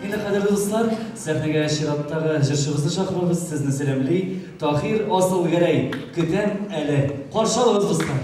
Yine kadarı dostlar, sahneye şirattағы jırşımızı çakırırız, sizni selamli. Tahir Asıl Gerey, Kütem Ele. Karşı alırız dostlar.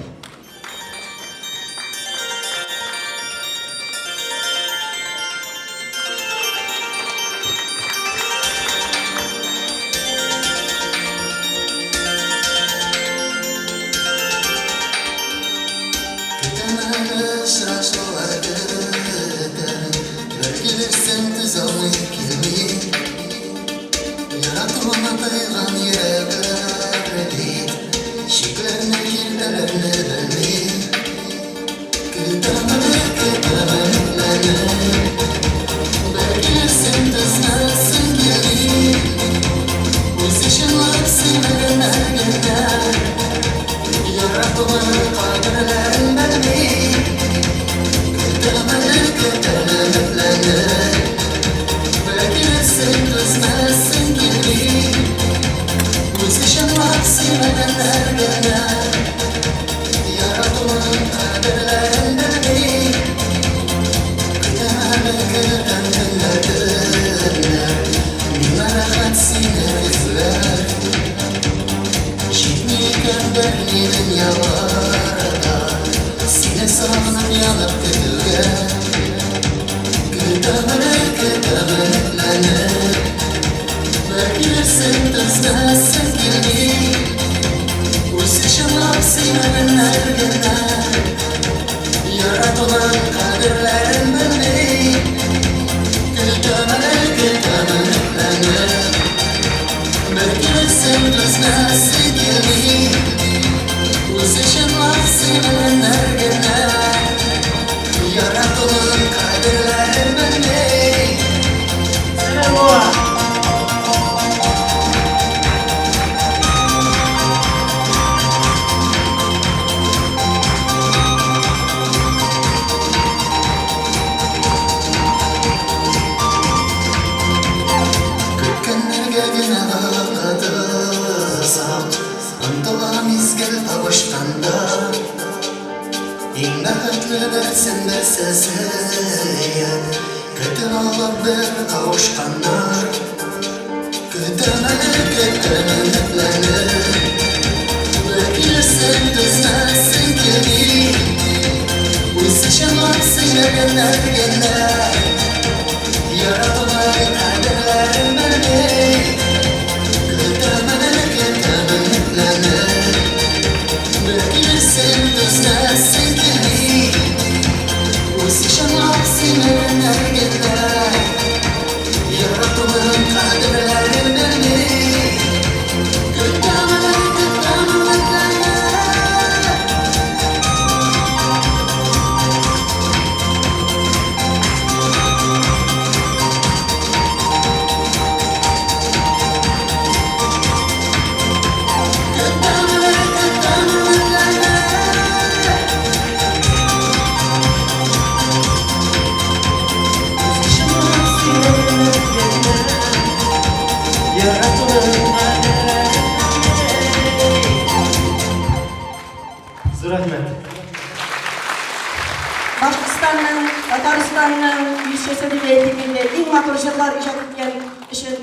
Pakistan'ın, Tataristan'ın ülkesini verdiğinde ilk maturjatlar icad etken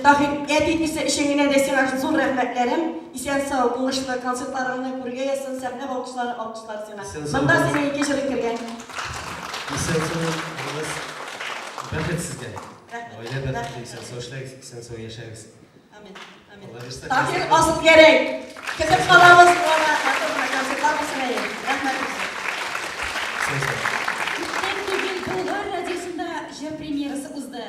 Tahir etitmese işine desene zor rahmetlerim. İsen sağ ol, buluşta konsertlarını kurge yazsın, semne alkışlar sana. Bunda seni iki çırık kirgen. İsen sağ rahmet sizge. Öyle de sen soğuşlayık, sen soğuk yaşayıksın. Amin. Tahir Asıl Gerey. Kesip kalamız ona konsertlar mısın eyim. Rahmet olsun. Sen sağ ol. Bulgar радиосында жыр премьерасы узды.